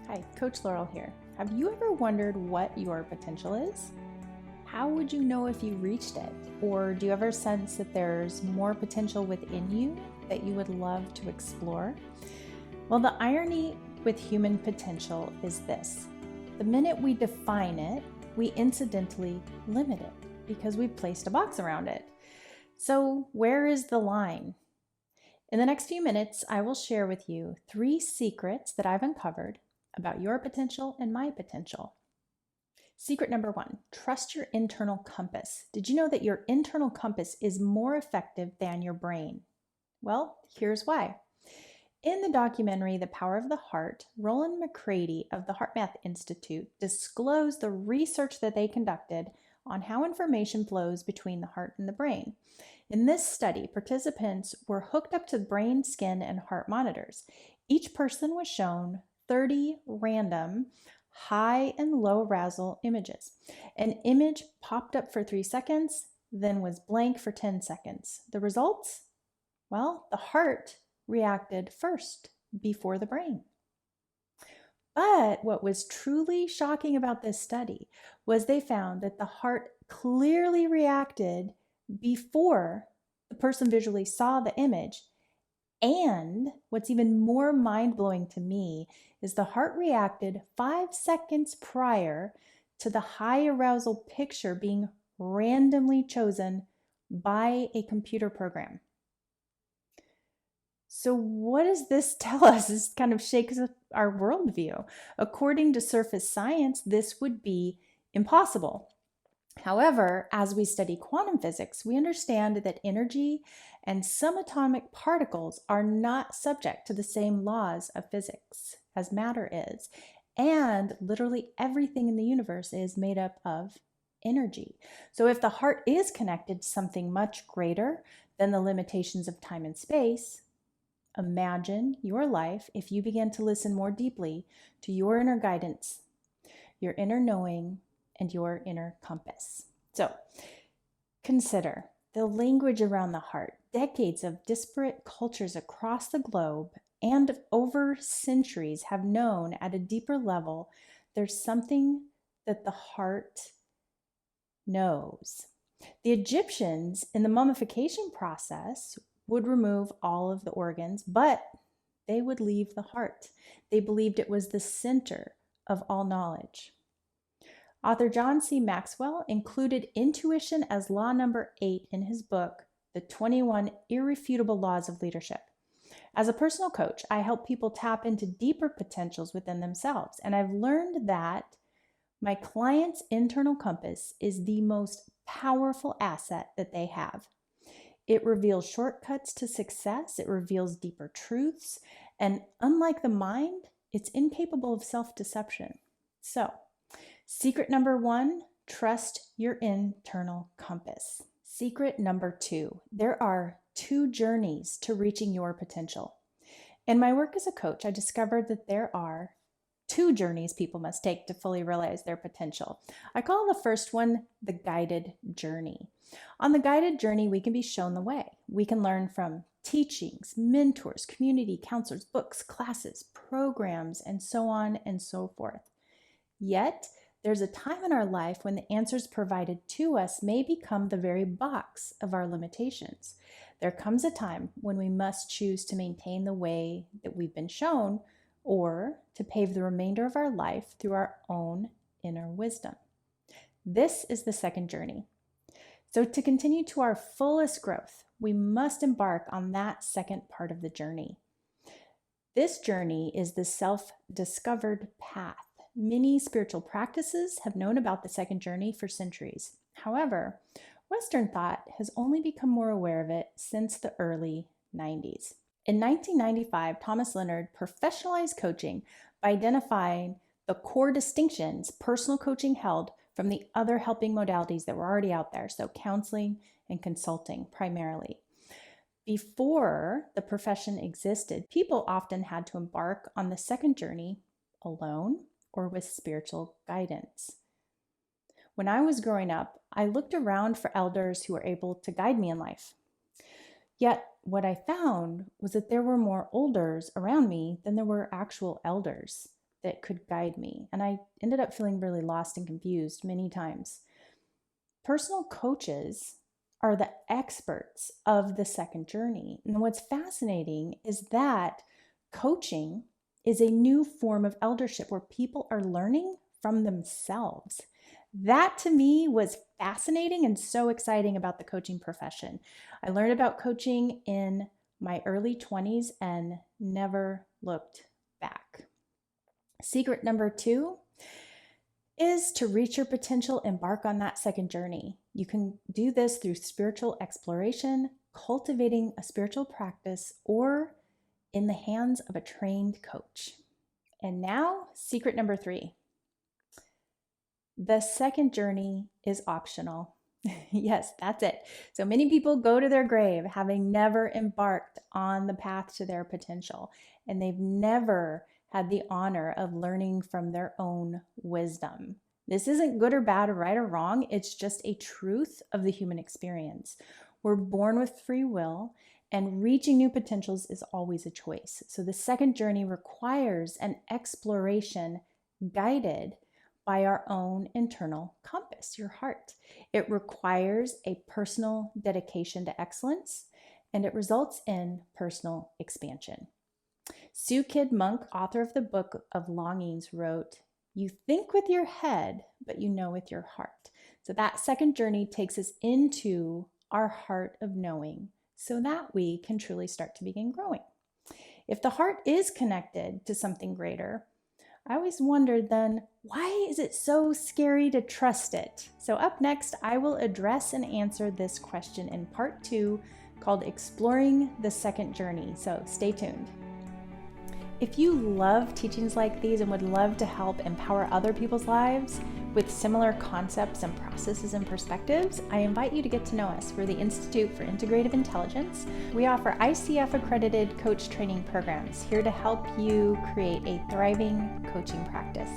Hi, Coach Laurel here. Have you ever wondered what your potential is? How would you know if you reached it? Or do you ever sense that there's more potential within you that you would love to explore? Well, the irony with human potential is this. The minute we define it, we incidentally limit it because we've placed a box around it. So, where is the line? In the next few minutes, I will share with you 3 secrets that I've uncovered about your potential and my potential. Secret number 1, trust your internal compass. Did you know that your internal compass is more effective than your brain? Well, here's why. In the documentary, The Power of the Heart, Roland McCready of the HeartMath Institute disclosed the research that they conducted on how information flows between the heart and the brain. In this study, participants were hooked up to brain, skin, and heart monitors. Each person was shown 30 random high and low arousal images. An image popped up for 3 seconds, then was blank for 10 seconds. The results? Well, the heart reacted first before the brain. But what was truly shocking about this study was they found that the heart clearly reacted before the person visually saw the image. And what's even more mind-blowing to me is the heart reacted 5 seconds prior to the high arousal picture being randomly chosen by a computer program. So what does this tell us? This kind of shakes up our worldview. According to surface science, this would be impossible. However, as we study quantum physics, we understand that energy and subatomic particles are not subject to the same laws of physics as matter is. And literally everything in the universe is made up of energy. So if the heart is connected to something much greater than the limitations of time and space, imagine your life if you began to listen more deeply to your inner guidance, your inner knowing, and your inner compass. So consider the language around the heart. Decades of disparate cultures across the globe and over centuries have known at a deeper level there's something that the heart knows. The Egyptians in the mummification process would remove all of the organs, but they would leave the heart. They believed it was the center of all knowledge. Author John C. Maxwell included intuition as law number 8 in his book, The 21 Irrefutable Laws of Leadership. As a personal coach, I help people tap into deeper potentials within themselves, and I've learned that my client's internal compass is the most powerful asset that they have. It reveals shortcuts to success, it reveals deeper truths, and unlike the mind, it's incapable of self-deception. So, secret number 1, trust your internal compass. Secret number 2, there are 2 journeys to reaching your potential. In my work as a coach, I discovered that there are 2 journeys people must take to fully realize their potential. I call the first one the guided journey. On the guided journey, we can be shown the way. We can learn from teachings, mentors, community counselors, books, classes, programs, and so on and so forth. Yet, there's a time in our life when the answers provided to us may become the very box of our limitations. There comes a time when we must choose to maintain the way that we've been shown or to pave the remainder of our life through our own inner wisdom. This is the second journey. So to continue to our fullest growth, we must embark on that second part of the journey. This journey is the self-discovered path. Many spiritual practices have known about the second journey for centuries. However, Western thought has only become more aware of it since the early 90s. In 1995, Thomas Leonard professionalized coaching by identifying the core distinctions personal coaching held from the other helping modalities that were already out there, so counseling and consulting primarily. Before the profession existed, people often had to embark on the second journey alone or with spiritual guidance. When I was growing up, I looked around for elders who were able to guide me in life. Yet what I found was that there were more olders around me than there were actual elders. that could guide me. And I ended up feeling really lost and confused many times. Personal coaches are the experts of the second journey. And what's fascinating is that coaching is a new form of eldership where people are learning from themselves. That to me was fascinating and so exciting about the coaching profession. I learned about coaching in my early 20s and never looked back. Secret number 2 is to reach your potential, embark on that second journey. You can do this through spiritual exploration, cultivating a spiritual practice, or in the hands of a trained coach. And now, secret number 3. The second journey is optional. Yes, that's it. So many people go to their grave having never embarked on the path to their potential, and they've never had the honor of learning from their own wisdom. This isn't good or bad or right or wrong. It's just a truth of the human experience. We're born with free will, and reaching new potentials is always a choice. So the second journey requires an exploration guided by our own internal compass, your heart. It requires a personal dedication to excellence, and it results in personal expansion. Sue Kidd Monk, author of the Book of Longings, wrote, "You think with your head, but you know with your heart." So that second journey takes us into our heart of knowing so that we can truly start to begin growing. If the heart is connected to something greater, I always wondered then, why is it so scary to trust it? So up next, I will address and answer this question in part 2 called Exploring the Second Journey. So stay tuned. If you love teachings like these and would love to help empower other people's lives with similar concepts and processes and perspectives, I invite you to get to know us. We're the Institute for Integrative Intelligence. We offer ICF accredited coach training programs here to help you create a thriving coaching practice.